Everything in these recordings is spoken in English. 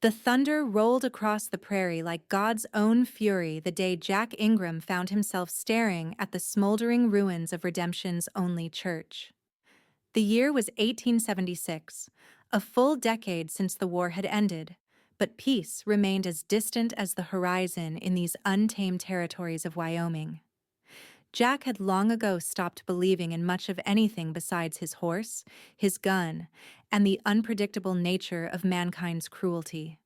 The thunder rolled across the prairie like God's own fury the day Jack Ingram found himself staring at the smoldering ruins of Redemption's only church. The year was 1876, a full decade since the war had ended, but peace remained as distant as the horizon in these untamed territories of Wyoming. Jack had long ago stopped believing in much of anything besides his horse, his gun, and the unpredictable nature of mankind's cruelty.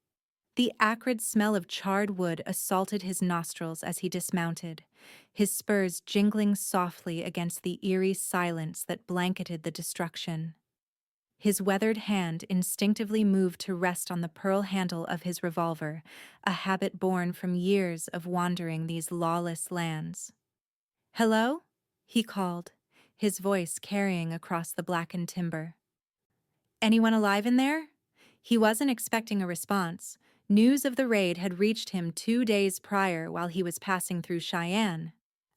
The acrid smell of charred wood assaulted his nostrils as he dismounted, his spurs jingling softly against the eerie silence that blanketed the destruction. His weathered hand instinctively moved to rest on the pearl handle of his revolver, a habit born from years of wandering these lawless lands. "Hello?" he called, his voice carrying across the blackened timber. "Anyone alive in there?" He wasn't expecting a response. News of the raid had reached him 2 days prior while he was passing through Cheyenne.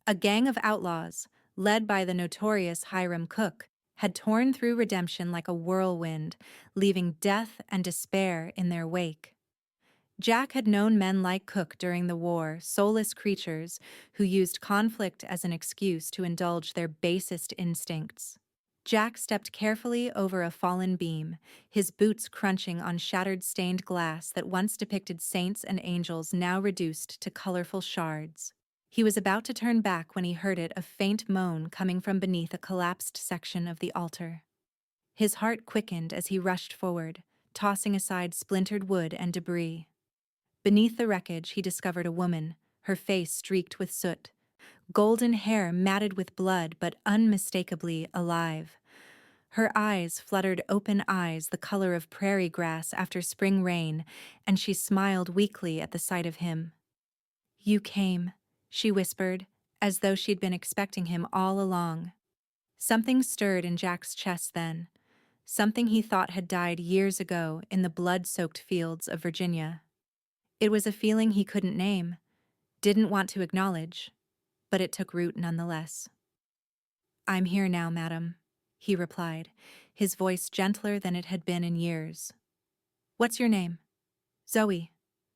A gang of outlaws, led by the notorious Hiram Cook, had torn through Redemption like a whirlwind, leaving death and despair in their wake. Jack had known men like Cook during the war, soulless creatures who used conflict as an excuse to indulge their basest instincts. Jack stepped carefully over a fallen beam, his boots crunching on shattered stained glass that once depicted saints and angels now reduced to colorful shards. He was about to turn back when he heard a faint moan coming from beneath a collapsed section of the altar. His heart quickened as he rushed forward, tossing aside splintered wood and debris. Beneath the wreckage, he discovered a woman, her face streaked with soot, golden hair matted with blood but unmistakably alive. Her eyes fluttered open eyes the color of prairie grass after spring rain, and she smiled weakly at the sight of him. "You came," she whispered, as though she'd been expecting him all along. Something stirred in Jack's chest then, something he thought had died years ago in the blood-soaked fields of Virginia. It was a feeling he couldn't name, didn't want to acknowledge, but it took root nonetheless. "I'm here now, madam," he replied, his voice gentler than it had been in years. "What's your name?" "Zoe,"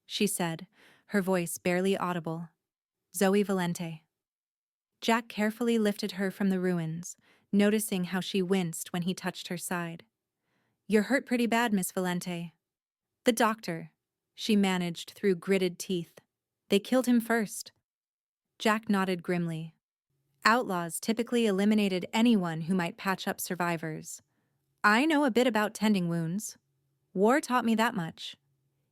she said, her voice barely audible. "Zoe Valente." Jack carefully lifted her from the ruins, noticing how she winced when he touched her side. "You're hurt pretty bad, Miss Valente." "The doctor," she managed through gritted teeth. "They killed him first." Jack nodded grimly. Outlaws typically eliminated anyone who might patch up survivors. "I know a bit about tending wounds. War taught me that much."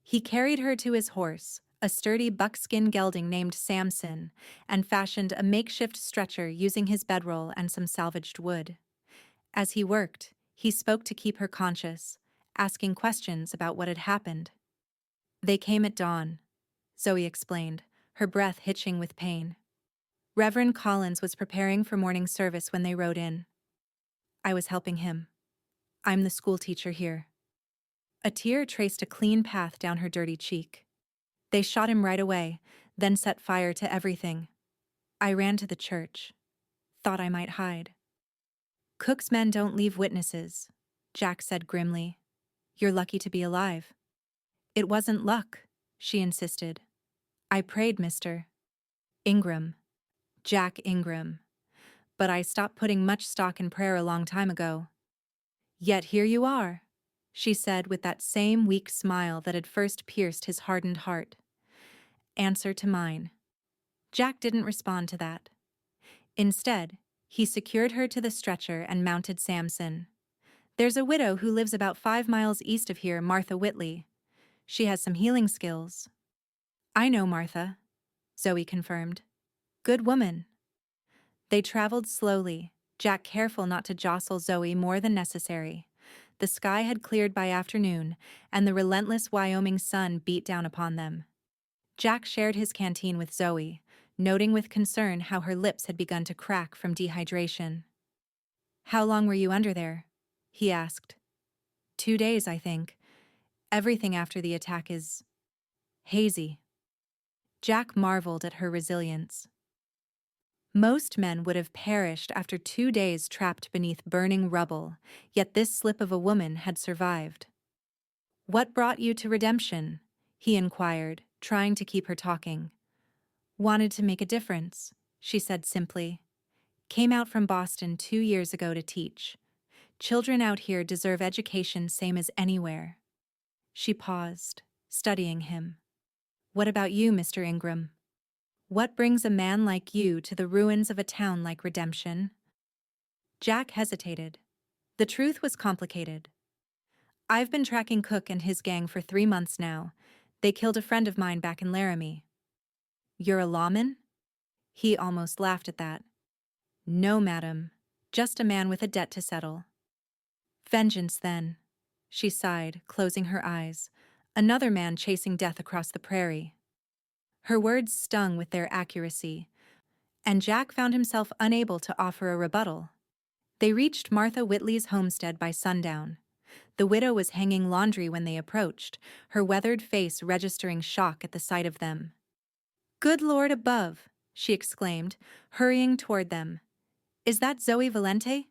He carried her to his horse, a sturdy buckskin gelding named Samson, and fashioned a makeshift stretcher using his bedroll and some salvaged wood. As he worked, he spoke to keep her conscious, asking questions about what had happened. "They came at dawn," Zoe explained, her breath hitching with pain. "Reverend Collins was preparing for morning service when they rode in. I was helping him. I'm the schoolteacher here." A tear traced a clean path down her dirty cheek. "They shot him right away, then set fire to everything. I ran to the church. Thought I might hide." "Cook's men don't leave witnesses," Jack said grimly. "You're lucky to be alive." "It wasn't luck," she insisted. "I prayed, Mr. Ingram. Jack Ingram. But I stopped putting much stock in prayer a long time ago." "Yet here you are," she said with that same weak smile that had first pierced his hardened heart. "Answer to mine." Jack didn't respond to that. Instead, he secured her to the stretcher and mounted Samson. "There's a widow who lives about 5 miles east of here, Martha Whitley. She has some healing skills." "I know Martha," Zoe confirmed. "Good woman." They traveled slowly, Jack careful not to jostle Zoe more than necessary. The sky had cleared by afternoon, and the relentless Wyoming sun beat down upon them. Jack shared his canteen with Zoe, noting with concern how her lips had begun to crack from dehydration. "How long were you under there?" he asked. 2 days, I think. Everything after the attack is hazy." Jack marveled at her resilience. Most men would have perished after 2 days trapped beneath burning rubble, yet this slip of a woman had survived. "What brought you to redemption?" he inquired, trying to keep her talking. "Wanted to make a difference," she said simply. "Came out from Boston 2 years ago to teach. Children out here deserve education same as anywhere." She paused, studying him. "What about you, Mr. Ingram? What brings a man like you to the ruins of a town like Redemption?" Jack hesitated. The truth was complicated. "I've been tracking Cook and his gang for 3 months now. They killed a friend of mine back in Laramie." "You're a lawman?" He almost laughed at that. "No, madam. Just a man with a debt to settle." "Vengeance, then." She sighed, closing her eyes. "Another man chasing death across the prairie." Her words stung with their accuracy, and Jack found himself unable to offer a rebuttal. They reached Martha Whitley's homestead by sundown. The widow was hanging laundry when they approached, her weathered face registering shock at the sight of them. "Good Lord above!" she exclaimed, hurrying toward them. "Is that Zoe Valente?"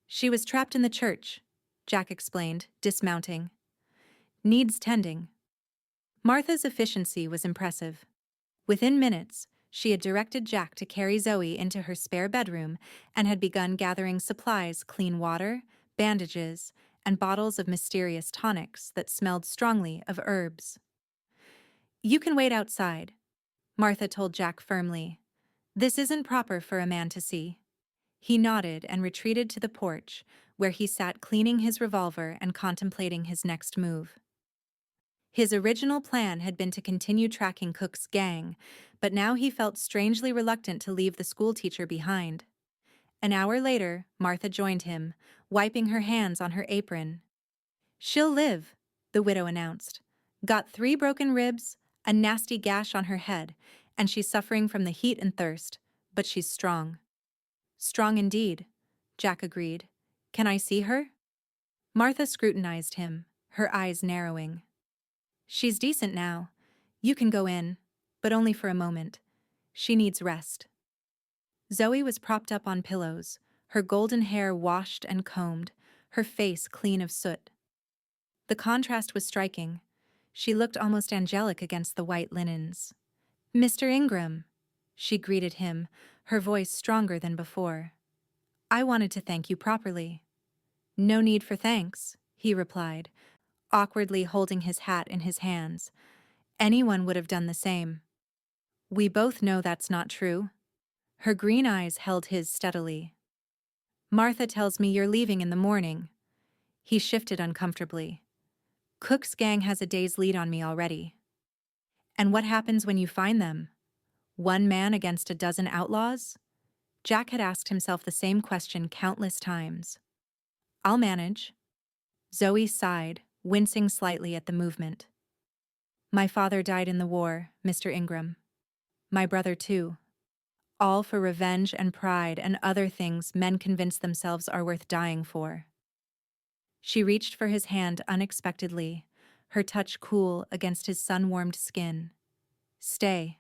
"She was trapped in the church," Jack explained, dismounting. "Needs tending." Martha's efficiency was impressive. Within minutes, she had directed Jack to carry Zoe into her spare bedroom and had begun gathering supplies: clean water, bandages, and bottles of mysterious tonics that smelled strongly of herbs. "You can wait outside," Martha told Jack firmly. "This isn't proper for a man to see." He nodded and retreated to the porch, where he sat cleaning his revolver and contemplating his next move. His original plan had been to continue tracking Cook's gang, but now he felt strangely reluctant to leave the schoolteacher behind. An hour later, Martha joined him, wiping her hands on her apron. "She'll live," the widow announced. "Got 3 broken ribs, a nasty gash on her head, and she's suffering from the heat and thirst, but she's strong." "Strong indeed," Jack agreed. "Can I see her?" Martha scrutinized him, her eyes narrowing. "She's decent now. You can go in, but only for a moment. She needs rest." Zoe was propped up on pillows, her golden hair washed and combed, her face clean of soot. The contrast was striking. She looked almost angelic against the white linens. "Mr. Ingram," she greeted him, her voice stronger than before. "I wanted to thank you properly." "No need for thanks," he replied, awkwardly holding his hat in his hands. "Anyone would have done the same." "We both know that's not true." Her green eyes held his steadily. "Martha tells me you're leaving in the morning." He shifted uncomfortably. "Cook's gang has a day's lead on me already." "And what happens when you find them? One man against a dozen outlaws?" Jack had asked himself the same question countless times. "I'll manage." Zoe sighed, wincing slightly at the movement. "My father died in the war, Mr. Ingram. My brother too. All for revenge and pride and other things men convince themselves are worth dying for." She reached for his hand unexpectedly, her touch cool against his sun-warmed skin. "Stay.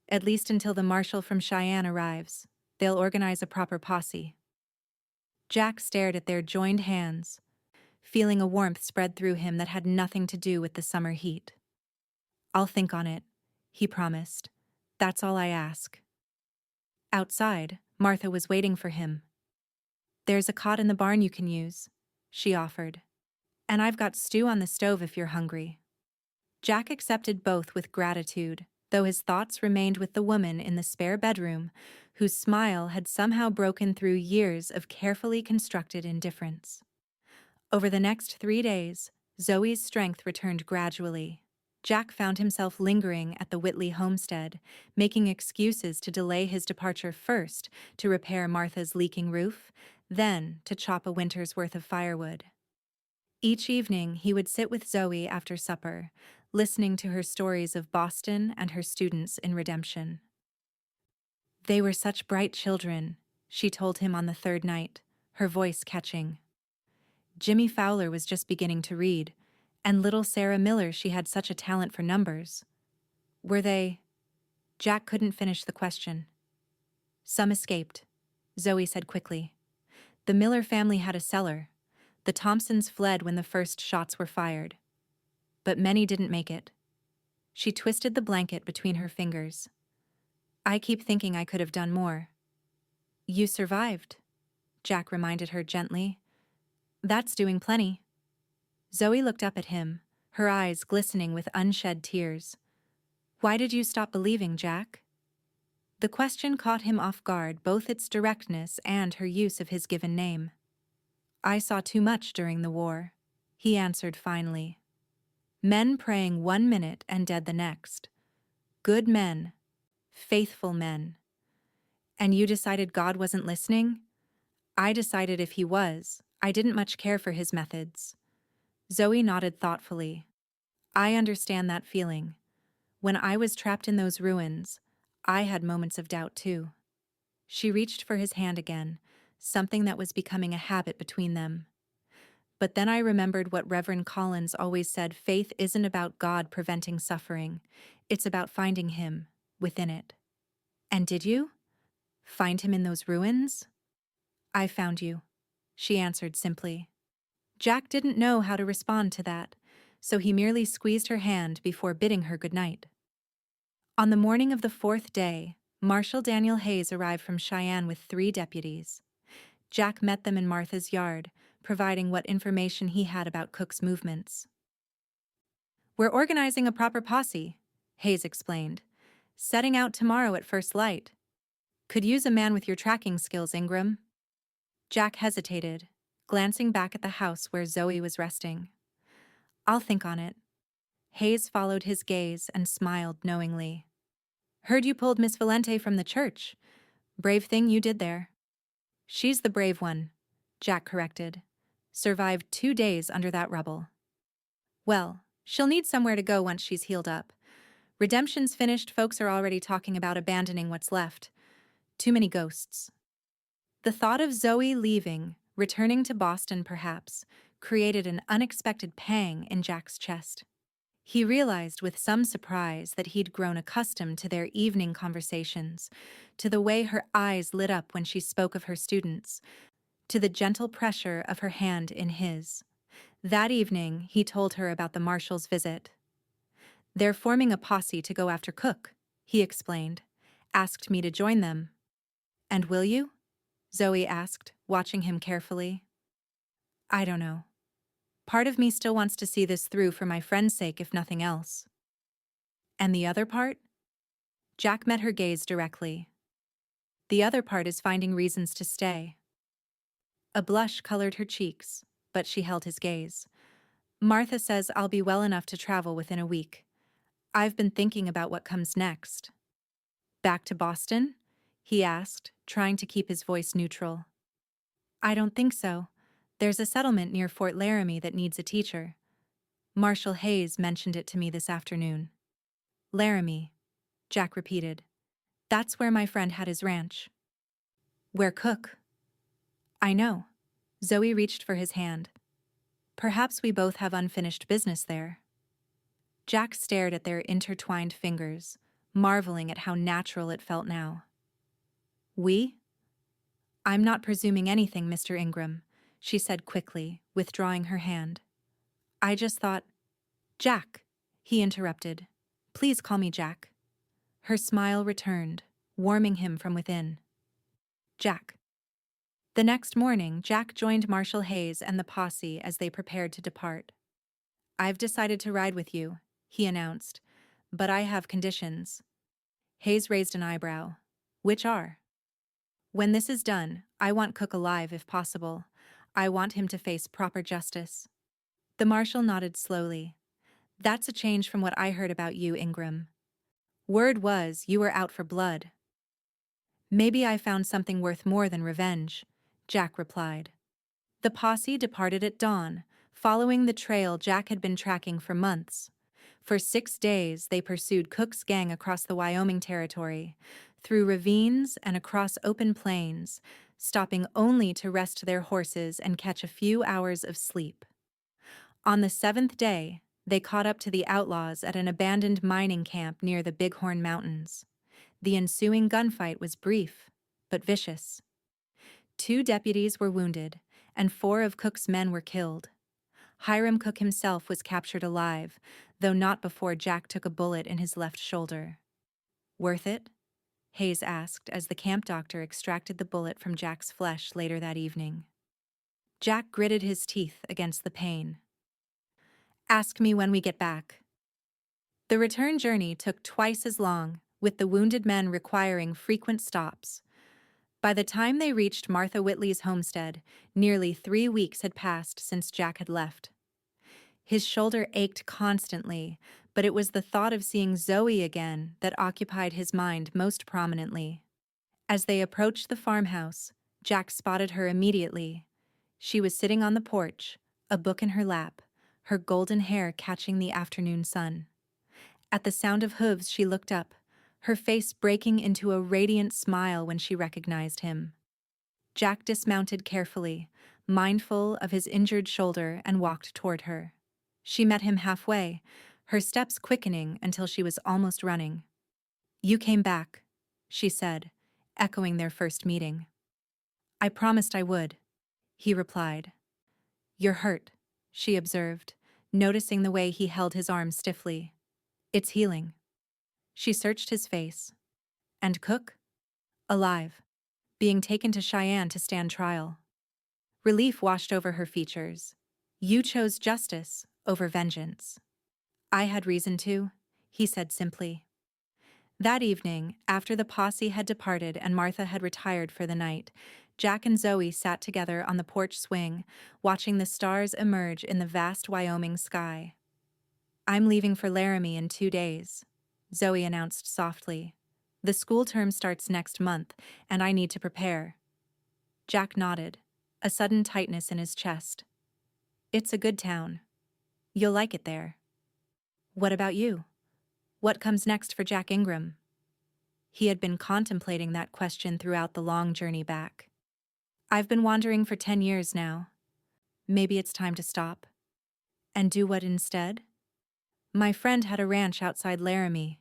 At least until the marshal from Cheyenne arrives. They'll organize a proper posse." Jack stared at their joined hands, feeling a warmth spread through him that had nothing to do with the summer heat. "I'll think on it," he promised. "That's all I ask." Outside, Martha was waiting for him. "There's a cot in the barn you can use," she offered. "And I've got stew on the stove if you're hungry." Jack accepted both with gratitude, though his thoughts remained with the woman in the spare bedroom, whose smile had somehow broken through years of carefully constructed indifference. Over the next 3 days, Zoe's strength returned gradually. Jack found himself lingering at the Whitley homestead, making excuses to delay his departure, first to repair Martha's leaking roof, then to chop a winter's worth of firewood. Each evening he would sit with Zoe after supper, listening to her stories of Boston and her students in Redemption. "They were such bright children," she told him on the 3rd night, her voice catching. "Jimmy Fowler was just beginning to read, and little Sarah Miller, she had such a talent for numbers." "Were they—" Jack couldn't finish the question. "Some escaped," Zoe said quickly. "The Miller family had a cellar. The Thompsons fled when the first shots were fired." but many didn't make it. She twisted the blanket between her fingers. I keep thinking I could have done more. You survived, Jack reminded her gently. That's doing plenty. Zoe looked up at him, her eyes glistening with unshed tears. Why did you stop believing, Jack? The question caught him off guard, both its directness and her use of his given name. I saw too much during the war, he answered finally. Men praying 1 minute and dead the next. Good men. Faithful men. And you decided God wasn't listening? I decided if he was, I didn't much care for his methods. Zoe nodded thoughtfully. I understand that feeling. When I was trapped in those ruins, I had moments of doubt too. She reached for his hand again, something that was becoming a habit between them. But then I remembered what Reverend Collins always said: faith isn't about God preventing suffering, it's about finding him within it. And did you? Find him in those ruins? I found you, she answered simply. Jack didn't know how to respond to that, so he merely squeezed her hand before bidding her good night. On the morning of the 4th day, Marshal Daniel Hayes arrived from Cheyenne with 3 deputies. Jack met them in Martha's yard, providing what information he had about Cook's movements. We're organizing a proper posse, Hayes explained. Setting out tomorrow at first light. Could use a man with your tracking skills, Ingram. Jack hesitated, glancing back at the house where Zoe was resting. I'll think on it. Hayes followed his gaze and smiled knowingly. Heard you pulled Miss Valente from the church. Brave thing you did there. She's the brave one, Jack corrected. Survived 2 days under that rubble. Well, she'll need somewhere to go once she's healed up. Redemption's finished, folks are already talking about abandoning what's left. Too many ghosts. The thought of Zoe leaving, returning to Boston perhaps, created an unexpected pang in Jack's chest. He realized with some surprise that he'd grown accustomed to their evening conversations, to the way her eyes lit up when she spoke of her students, to the gentle pressure of her hand in his. That evening, he told her about the marshal's visit. They're forming a posse to go after Cook, he explained. Asked me to join them. And will you? Zoe asked, watching him carefully. I don't know. Part of me still wants to see this through for my friend's sake, if nothing else. And the other part? Jack met her gaze directly. The other part is finding reasons to stay. A blush colored her cheeks, but she held his gaze. Martha says I'll be well enough to travel within a week. I've been thinking about what comes next. Back to Boston? He asked, trying to keep his voice neutral. I don't think so. There's a settlement near Fort Laramie that needs a teacher. Marshal Hayes mentioned it to me this afternoon. Laramie, Jack repeated. That's where my friend had his ranch. Where Cook? I know. Zoe reached for his hand. Perhaps we both have unfinished business there. Jack stared at their intertwined fingers, marveling at how natural it felt now. We? I'm not presuming anything, Mr. Ingram, she said quickly, withdrawing her hand. I just thought... Jack, he interrupted. Please call me Jack. Her smile returned, warming him from within. Jack. The next morning, Jack joined Marshal Hayes and the posse as they prepared to depart. I've decided to ride with you, he announced, but I have conditions. Hayes raised an eyebrow. Which are? When this is done, I want Cook alive if possible. I want him to face proper justice. The marshal nodded slowly. That's a change from what I heard about you, Ingram. Word was you were out for blood. Maybe I found something worth more than revenge, Jack replied. The posse departed at dawn, following the trail Jack had been tracking for months. For 6 days, they pursued Cook's gang across the Wyoming territory, through ravines and across open plains, stopping only to rest their horses and catch a few hours of sleep. On the 7th day, they caught up to the outlaws at an abandoned mining camp near the Bighorn Mountains. The ensuing gunfight was brief, but vicious. 2 deputies were wounded, and 4 of Cook's men were killed. Hiram Cook himself was captured alive, though not before Jack took a bullet in his left shoulder. Worth it? Hayes asked as the camp doctor extracted the bullet from Jack's flesh later that evening. Jack gritted his teeth against the pain. Ask me when we get back. The return journey took twice as long, with the wounded men requiring frequent stops. By the time they reached Martha Whitley's homestead, nearly 3 weeks had passed since Jack had left. His shoulder ached constantly, but it was the thought of seeing Zoe again that occupied his mind most prominently. As they approached the farmhouse, Jack spotted her immediately. She was sitting on the porch, a book in her lap, her golden hair catching the afternoon sun. At the sound of hooves, she looked up, her face breaking into a radiant smile when she recognized him. Jack dismounted carefully, mindful of his injured shoulder, and walked toward her. She met him halfway, her steps quickening until she was almost running. "You came back," she said, echoing their first meeting. "I promised I would," he replied. "You're hurt," she observed, noticing the way he held his arm stiffly. "It's healing." She searched his face. "And Cook?" "Alive. Being taken to Cheyenne to stand trial." Relief washed over her features. "You chose justice over vengeance." "I had reason to," he said simply. That evening, after the posse had departed and Martha had retired for the night, Jack and Zoe sat together on the porch swing, watching the stars emerge in the vast Wyoming sky. "I'm leaving for Laramie in 2 days," Zoe announced softly. "The school term starts next month, and I need to prepare." Jack nodded, a sudden tightness in his chest. "It's a good town. You'll like it there." "What about you? What comes next for Jack Ingram?" He had been contemplating that question throughout the long journey back. "I've been wandering for 10 years now. Maybe it's time to stop." "And do what instead?" "My friend had a ranch outside Laramie.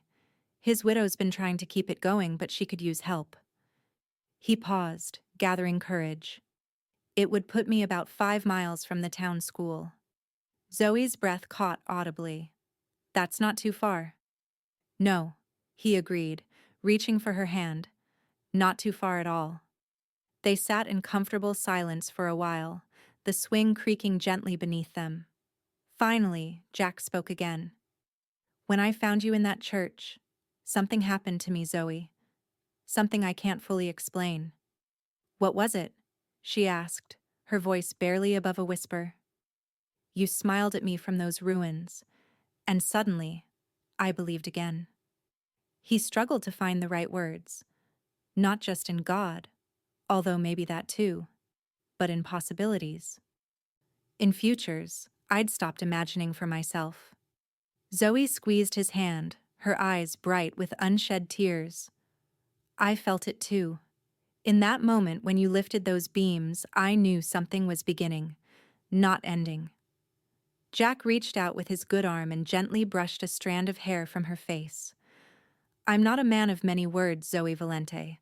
His widow's been trying to keep it going, but she could use help." He paused, gathering courage. "It would put me about 5 miles from the town school." Zoe's breath caught audibly. "That's not too far." "No," he agreed, reaching for her hand. "Not too far at all." They sat in comfortable silence for a while, the swing creaking gently beneath them. Finally, Jack spoke again. "When I found you in that church, something happened to me, Zoe. Something I can't fully explain." "What was it?" she asked, her voice barely above a whisper. "You smiled at me from those ruins, and suddenly, I believed again." He struggled to find the right words. Not just in God, although maybe that too, but in possibilities. In futures, I'd stopped imagining for myself. Zoe squeezed his hand, her eyes bright with unshed tears. "I felt it too. In that moment when you lifted those beams, I knew something was beginning, not ending." Jack reached out with his good arm and gently brushed a strand of hair from her face. "I'm not a man of many words, Zoe Valente,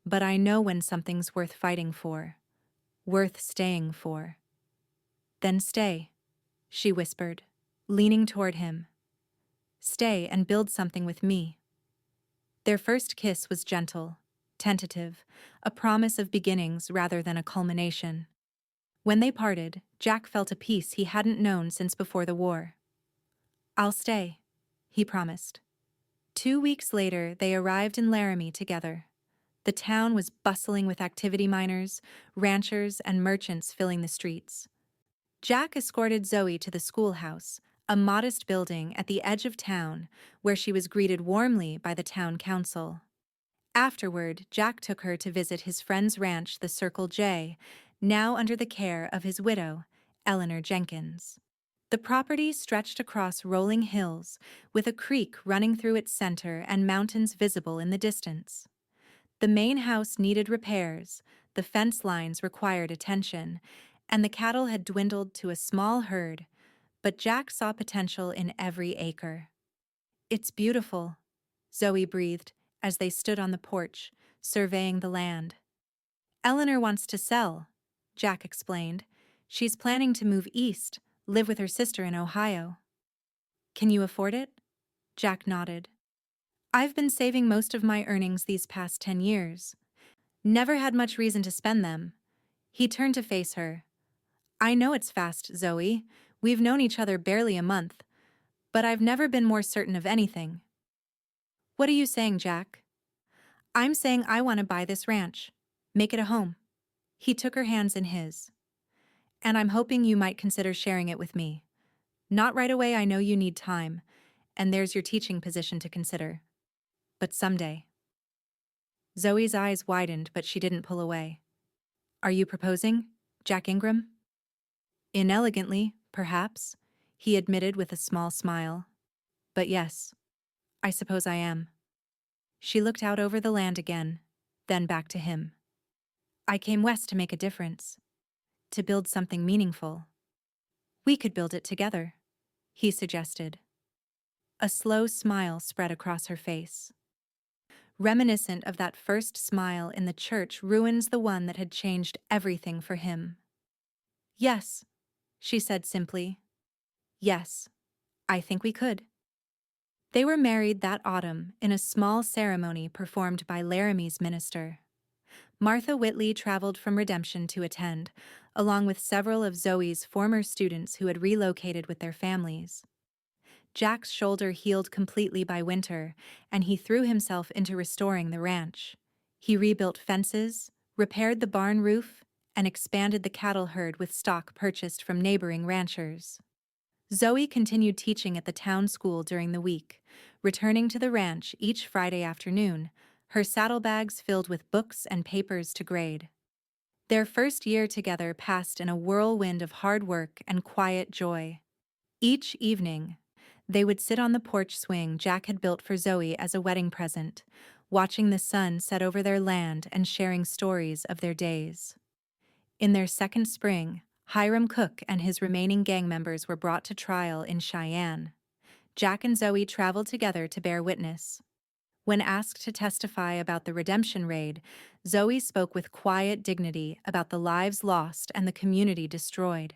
but I know when something's worth fighting for, worth staying for." "Then stay," she whispered, leaning toward him. "Stay and build something with me." Their first kiss was gentle, tentative, a promise of beginnings rather than a culmination. When they parted, Jack felt a peace he hadn't known since before the war. "I'll stay," he promised. 2 weeks later, they arrived in Laramie together. The town was bustling with activity miners, ranchers, and merchants filling the streets. Jack escorted Zoe to the schoolhouse, a modest building at the edge of town where she was greeted warmly by the town council. Afterward, Jack took her to visit his friend's ranch, the Circle J, now under the care of his widow, Eleanor Jenkins. The property stretched across rolling hills, with a creek running through its center and mountains visible in the distance. The main house needed repairs, the fence lines required attention, and the cattle had dwindled to a small herd, but Jack saw potential in every acre. "It's beautiful," Zoe breathed as they stood on the porch, surveying the land. "Eleanor wants to sell," Jack explained. "She's planning to move east, live with her sister in Ohio. Can you afford it? Jack nodded. I've been saving most of my earnings these past 10 years. Never had much reason to spend them. He turned to face her. I know it's fast, Zoe. We've known each other barely a month. But I've never been more certain of anything. What are you saying, Jack? I'm saying I want to buy this ranch. Make it a home. He took her hands in his. And I'm hoping you might consider sharing it with me. Not right away, I know you need time, and there's your teaching position to consider. But someday. Zoe's eyes widened, but she didn't pull away. Are you proposing, Jack Ingram? Inelegantly, perhaps, he admitted with a small smile. But yes, I suppose I am. She looked out over the land again, then back to him. I came west to make a difference. To build something meaningful. We could build it together, he suggested. A slow smile spread across her face. Reminiscent of that first smile in the church ruins the one that had changed everything for him. Yes, she said simply. Yes, I think we could. They were married that autumn in a small ceremony performed by Laramie's minister. Martha Whitley traveled from Redemption to attend, along with several of Zoe's former students who had relocated with their families. Jack's shoulder healed completely by winter, and he threw himself into restoring the ranch. He rebuilt fences, repaired the barn roof, and expanded the cattle herd with stock purchased from neighboring ranchers. Zoe continued teaching at the town school during the week, returning to the ranch each Friday afternoon, her saddlebags filled with books and papers to grade. Their first year together passed in a whirlwind of hard work and quiet joy. Each evening, they would sit on the porch swing Jack had built for Zoe as a wedding present, watching the sun set over their land and sharing stories of their days. In their second spring, Hiram Cook and his remaining gang members were brought to trial in Cheyenne. Jack and Zoe traveled together to bear witness. When asked to testify about the redemption raid, Zoe spoke with quiet dignity about the lives lost and the community destroyed.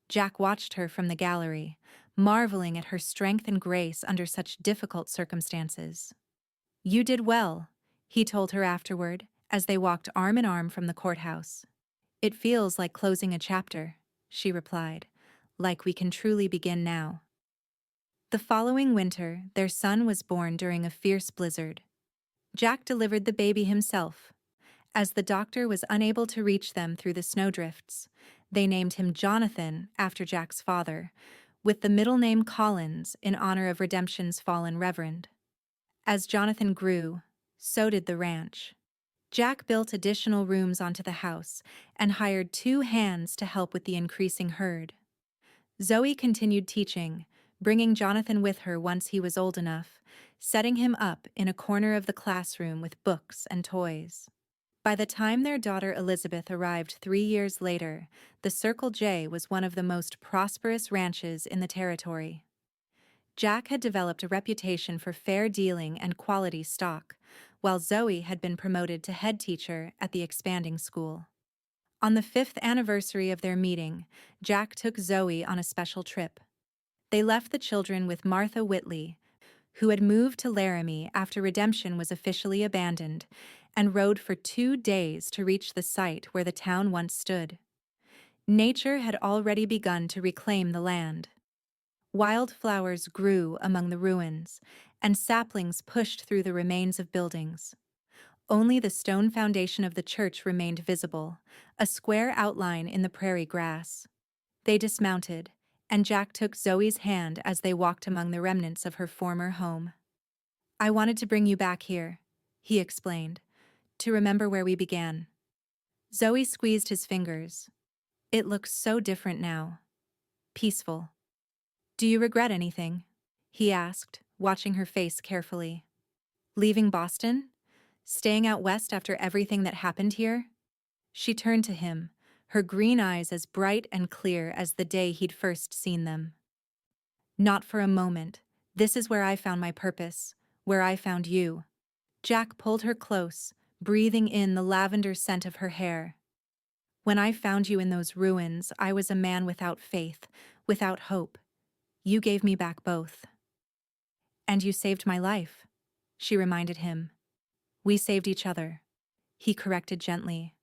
Jack watched her from the gallery, marveling at her strength and grace under such difficult circumstances. You did well, he told her afterward, as they walked arm in arm from the courthouse. It feels like closing a chapter, she replied, like we can truly begin now. The following winter, their son was born during a fierce blizzard. Jack delivered the baby himself. As the doctor was unable to reach them through the snowdrifts, they named him Jonathan after Jack's father, with the middle name Collins in honor of Redemption's fallen reverend. As Jonathan grew, so did the ranch. Jack built additional rooms onto the house and hired 2 hands to help with the increasing herd. Zoe continued teaching, bringing Jonathan with her once he was old enough, setting him up in a corner of the classroom with books and toys. By the time their daughter Elizabeth arrived 3 years later, the Circle J was one of the most prosperous ranches in the territory. Jack had developed a reputation for fair dealing and quality stock, while Zoe had been promoted to head teacher at the expanding school. On the 5th anniversary of their meeting, Jack took Zoe on a special trip. They left the children with Martha Whitley, who had moved to Laramie after Redemption was officially abandoned, and rode for 2 days to reach the site where the town once stood. Nature had already begun to reclaim the land. Wildflowers grew among the ruins, and saplings pushed through the remains of buildings. Only the stone foundation of the church remained visible, a square outline in the prairie grass. They dismounted, and Jack took Zoe's hand as they walked among the remnants of her former home. I wanted to bring you back here, he explained, to remember where we began. Zoe squeezed his fingers. It looks so different now. Peaceful. Do you regret anything? He asked, watching her face carefully. Leaving Boston? Staying out west after everything that happened here? She turned to him, her green eyes as bright and clear as the day he'd first seen them. Not for a moment. This is where I found my purpose, where I found you. Jack pulled her close, breathing in the lavender scent of her hair. When I found you in those ruins, I was a man without faith, Without hope, you gave me back both. And you saved my life, she reminded him. We saved each other, he corrected gently.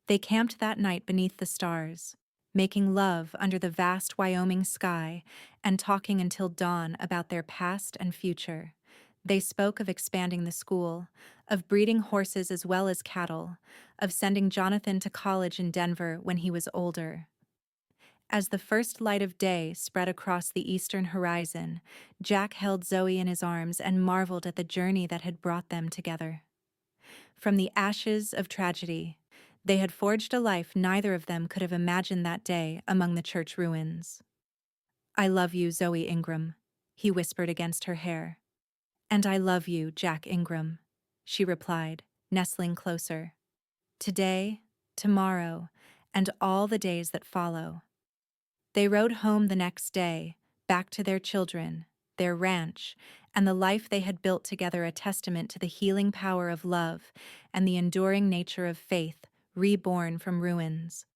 They camped that night beneath the stars, making love under the vast Wyoming sky and talking until dawn about their past and future. They spoke of expanding the school, of breeding horses as well as cattle, of sending Jonathan to college in Denver when he was older. As the first light of day spread across the eastern horizon, Jack held Zoe in his arms and marveled at the journey that had brought them together. From the ashes of tragedy, they had forged a life neither of them could have imagined that day among the church ruins. I love you, Zoe Ingram, he whispered against her hair. And I love you, Jack Ingram, she replied, nestling closer. Today, tomorrow, and all the days that follow. They rode home the next day, back to their children, their ranch, and the life they had built together, a testament to the healing power of love and the enduring nature of faith, reborn from ruins.